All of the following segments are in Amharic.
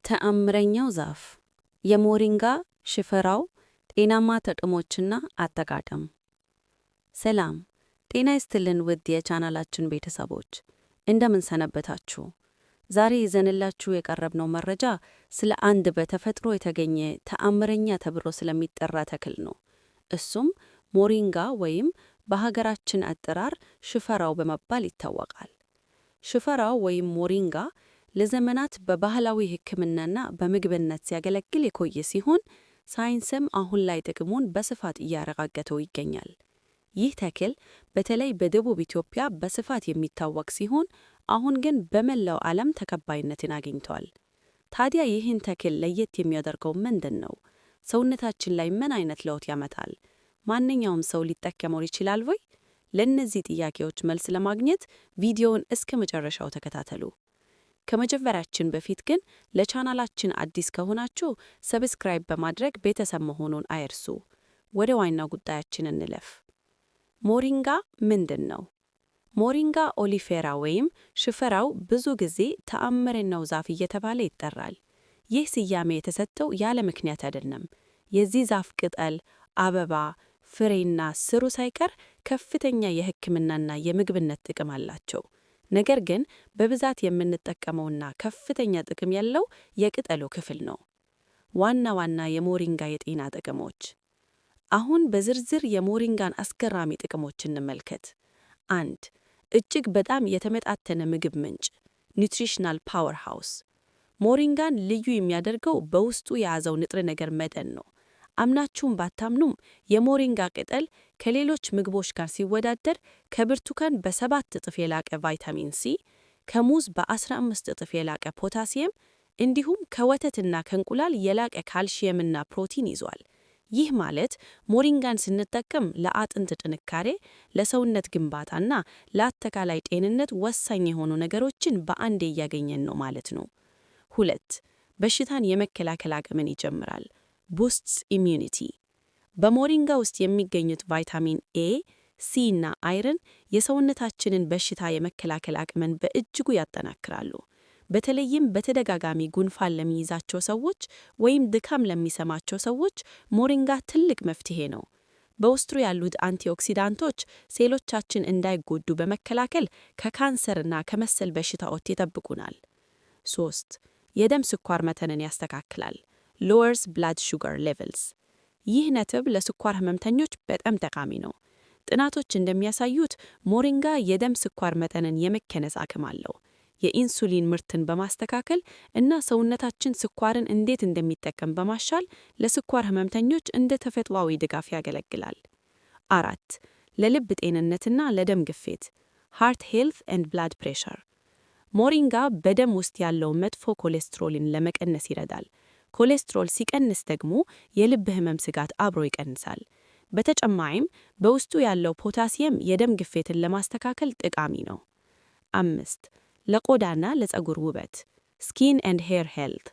ተአምረኛው ዛፍ የሞሪንጋ ሽፈራው ጤናማ ጥቅሞችና አጠቃቀም። ሰላም ጤና ይስጥልን ውድ የቻናላችን ቤተሰቦች እንደምን ሰነበታችሁ? ዛሬ ይዘንላችሁ የቀረብነው መረጃ ስለ አንድ በተፈጥሮ የተገኘ ተአምረኛ ተብሎ ስለሚጠራ ተክል ነው። እሱም ሞሪንጋ ወይም በሀገራችን አጠራር ሽፈራው በመባል ይታወቃል። ሽፈራው ወይም ሞሪንጋ ለዘመናት በባህላዊ ሕክምናና በምግብነት ሲያገለግል የቆየ ሲሆን ሳይንስም አሁን ላይ ጥቅሙን በስፋት እያረጋገጠው ይገኛል። ይህ ተክል በተለይ በደቡብ ኢትዮጵያ በስፋት የሚታወቅ ሲሆን አሁን ግን በመላው ዓለም ተቀባይነትን አግኝቷል። ታዲያ ይህን ተክል ለየት የሚያደርገው ምንድን ነው? ሰውነታችን ላይ ምን አይነት ለውጥ ያመጣል? ማንኛውም ሰው ሊጠቀመው ይችላል ወይ? ለእነዚህ ጥያቄዎች መልስ ለማግኘት ቪዲዮውን እስከ መጨረሻው ተከታተሉ። ከመጀመራችን በፊት ግን ለቻናላችን አዲስ ከሆናችሁ ሰብስክራይብ በማድረግ ቤተሰብ መሆኑን አይርሱ። ወደ ዋናው ጉዳያችን እንለፍ። ሞሪንጋ ምንድን ነው? ሞሪንጋ ኦሊፌራ ወይም ሽፈራው ብዙ ጊዜ ተአምረኛው ዛፍ እየተባለ ይጠራል። ይህ ስያሜ የተሰጠው ያለ ምክንያት አይደለም። የዚህ ዛፍ ቅጠል፣ አበባ፣ ፍሬና ስሩ ሳይቀር ከፍተኛ የሕክምናና የምግብነት ጥቅም አላቸው። ነገር ግን በብዛት የምንጠቀመውና ከፍተኛ ጥቅም ያለው የቅጠሉ ክፍል ነው። ዋና ዋና የሞሪንጋ የጤና ጥቅሞች። አሁን በዝርዝር የሞሪንጋን አስገራሚ ጥቅሞች እንመልከት። 1. እጅግ በጣም የተመጣጠነ ምግብ ምንጭ ኒውትሪሽናል ፓወር ሃውስ። ሞሪንጋን ልዩ የሚያደርገው በውስጡ የያዘው ንጥረ ነገር መጠን ነው። አምናችሁም ባታምኑም የሞሪንጋ ቅጠል ከሌሎች ምግቦች ጋር ሲወዳደር ከብርቱካን በ7 እጥፍ የላቀ ቫይታሚን ሲ፣ ከሙዝ በ15 እጥፍ የላቀ ፖታሲየም እንዲሁም ከወተትና ከእንቁላል የላቀ ካልሲየምና ፕሮቲን ይዟል። ይህ ማለት ሞሪንጋን ስንጠቀም ለአጥንት ጥንካሬ፣ ለሰውነት ግንባታና ለአጠቃላይ ጤንነት ወሳኝ የሆኑ ነገሮችን በአንዴ እያገኘን ነው ማለት ነው። 2. በሽታን የመከላከል አቅምን ይጨምራል ቡስትስ ኢሚዩኒቲ። በሞሪንጋ ውስጥ የሚገኙት ቫይታሚን ኤ፣ ሲ እና አይረን የሰውነታችንን በሽታ የመከላከል አቅምን በእጅጉ ያጠናክራሉ። በተለይም በተደጋጋሚ ጉንፋን ለሚይዛቸው ሰዎች ወይም ድካም ለሚሰማቸው ሰዎች ሞሪንጋ ትልቅ መፍትሄ ነው። በውስጡ ያሉት አንቲኦክሲዳንቶች ሴሎቻችን እንዳይጎዱ በመከላከል ከካንሰርና ከመሰል በሽታዎች ይጠብቁናል። 3. የደም ስኳር መጠንን ያስተካክላል lowers blood sugar levels። ይህ ነጥብ ለስኳር ህመምተኞች በጣም ጠቃሚ ነው። ጥናቶች እንደሚያሳዩት ሞሪንጋ የደም ስኳር መጠንን የመቀነስ አቅም አለው። የኢንሱሊን ምርትን በማስተካከል እና ሰውነታችን ስኳርን እንዴት እንደሚጠቀም በማሻል ለስኳር ህመምተኞች እንደ ተፈጥሯዊ ድጋፍ ያገለግላል። 4. ለልብ ጤንነትና ለደም ግፊት heart health and blood pressure። ሞሪንጋ በደም ውስጥ ያለው መጥፎ ኮሌስትሮልን ለመቀነስ ይረዳል። ኮሌስትሮል ሲቀንስ ደግሞ የልብ ህመም ስጋት አብሮ ይቀንሳል። በተጨማሪም በውስጡ ያለው ፖታሲየም የደም ግፊትን ለማስተካከል ጠቃሚ ነው። 5. ለቆዳና ለፀጉር ውበት ስኪን ኤንድ ሄር ሄልት።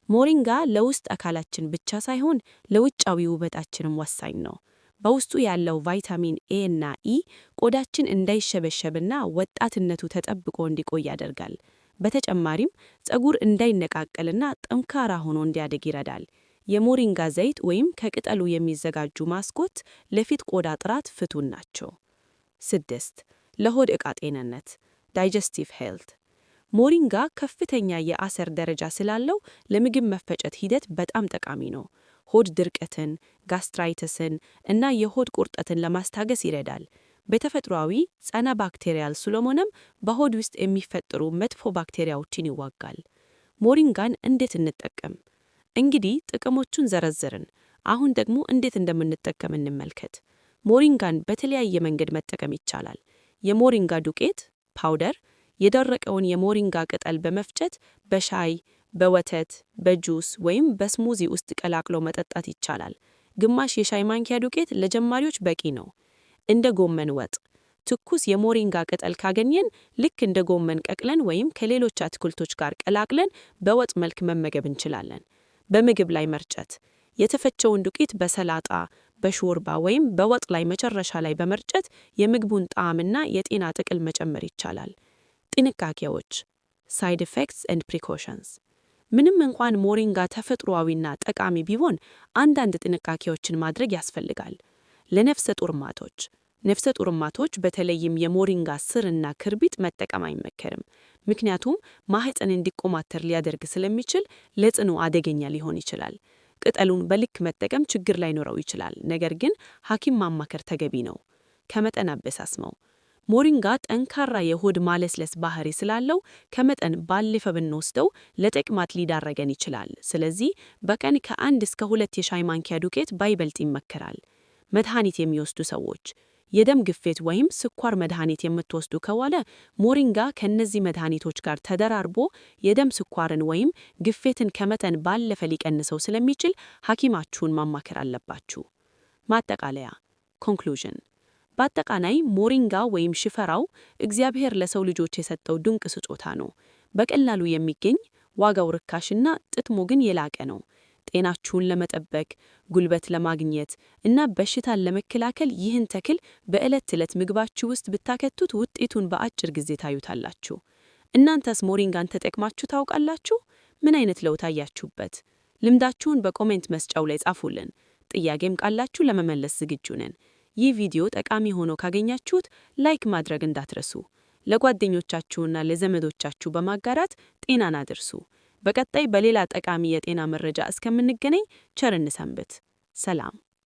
ሞሪንጋ ለውስጥ አካላችን ብቻ ሳይሆን ለውጫዊ ውበታችንም ወሳኝ ነው። በውስጡ ያለው ቫይታሚን ኤ እና ኢ ቆዳችን እንዳይሸበሸብና ወጣትነቱ ተጠብቆ እንዲቆይ ያደርጋል። በተጨማሪም ፀጉር እንዳይነቃቀልና ጠንካራ ሆኖ እንዲያድግ ይረዳል። የሞሪንጋ ዘይት ወይም ከቅጠሉ የሚዘጋጁ ማስኮት ለፊት ቆዳ ጥራት ፍቱን ናቸው። 6. ለሆድ ዕቃ ጤንነት ዳይጀስቲቭ ሄልት። ሞሪንጋ ከፍተኛ የአሰር ደረጃ ስላለው ለምግብ መፈጨት ሂደት በጣም ጠቃሚ ነው። ሆድ ድርቀትን፣ ጋስትራይተስን እና የሆድ ቁርጠትን ለማስታገስ ይረዳል። በተፈጥሯዊ ጸረ ባክቴሪያል ስለሆነም በሆድ ውስጥ የሚፈጠሩ መጥፎ ባክቴሪያዎችን ይዋጋል። ሞሪንጋን እንዴት እንጠቀም? እንግዲህ ጥቅሞቹን ዘረዘርን። አሁን ደግሞ እንዴት እንደምንጠቀም እንመልከት። ሞሪንጋን በተለያየ መንገድ መጠቀም ይቻላል። የሞሪንጋ ዱቄት ፓውደር፣ የደረቀውን የሞሪንጋ ቅጠል በመፍጨት በሻይ፣ በወተት፣ በጁስ ወይም በስሙዚ ውስጥ ቀላቅሎ መጠጣት ይቻላል። ግማሽ የሻይ ማንኪያ ዱቄት ለጀማሪዎች በቂ ነው። እንደ ጎመን ወጥ ትኩስ የሞሪንጋ ቅጠል ካገኘን ልክ እንደ ጎመን ቀቅለን ወይም ከሌሎች አትክልቶች ጋር ቀላቅለን በወጥ መልክ መመገብ እንችላለን። በምግብ ላይ መርጨት የተፈጨውን ዱቄት በሰላጣ፣ በሾርባ ወይም በወጥ ላይ መጨረሻ ላይ በመርጨት የምግቡን ጣዕምና የጤና ጥቅል መጨመር ይቻላል። ጥንቃቄዎች ሳይድ ኢፌክትስ ኤንድ ፕሪኮሽንስ። ምንም እንኳን ሞሪንጋ ተፈጥሯዊና ጠቃሚ ቢሆን አንዳንድ ጥንቃቄዎችን ማድረግ ያስፈልጋል። ለነፍሰ ጡር እናቶች ነፍሰ ጡር እናቶች በተለይም የሞሪንጋ ስርና ክርቢት መጠቀም አይመከርም። ምክንያቱም ማህፀን እንዲቆማተር ሊያደርግ ስለሚችል ለጽኑ አደገኛ ሊሆን ይችላል። ቅጠሉን በልክ መጠቀም ችግር ላይኖረው ይችላል፣ ነገር ግን ሐኪም ማማከር ተገቢ ነው። ከመጠን አበሳስመው ሞሪንጋ ጠንካራ የሆድ ማለስለስ ባህሪ ስላለው ከመጠን ባለፈ ብንወስደው ለተቅማጥ ሊዳረገን ይችላል። ስለዚህ በቀን ከ1 እስከ 2 የሻይ ማንኪያ ዱቄት ባይበልጥ ይመከራል። መድኃኒት የሚወስዱ ሰዎች የደም ግፊት ወይም ስኳር መድኃኒት የምትወስዱ ከሆነ ሞሪንጋ ከነዚህ መድኃኒቶች ጋር ተደራርቦ የደም ስኳርን ወይም ግፊትን ከመጠን ባለፈ ሊቀንሰው ስለሚችል ሐኪማችሁን ማማከር አለባችሁ። ማጠቃለያ ኮንክሉዥን በአጠቃላይ ሞሪንጋ ወይም ሽፈራው እግዚአብሔር ለሰው ልጆች የሰጠው ድንቅ ስጦታ ነው። በቀላሉ የሚገኝ ዋጋው ርካሽና ጥቅሙ ግን የላቀ ነው። ጤናችሁን ለመጠበቅ፣ ጉልበት ለማግኘት እና በሽታን ለመከላከል ይህን ተክል በዕለት ተዕለት ምግባችሁ ውስጥ ብታከቱት ውጤቱን በአጭር ጊዜ ታዩታላችሁ። እናንተስ ሞሪንጋን ተጠቅማችሁ ታውቃላችሁ? ምን አይነት ለውጥ አያችሁበት? ልምዳችሁን በኮሜንት መስጫው ላይ ጻፉልን። ጥያቄም ካላችሁ ለመመለስ ዝግጁ ነን። ይህ ቪዲዮ ጠቃሚ ሆኖ ካገኛችሁት ላይክ ማድረግ እንዳትረሱ። ለጓደኞቻችሁና ለዘመዶቻችሁ በማጋራት ጤናን አድርሱ። በቀጣይ በሌላ ጠቃሚ የጤና መረጃ እስከምንገናኝ ቸር እንሰንብት። ሰላም።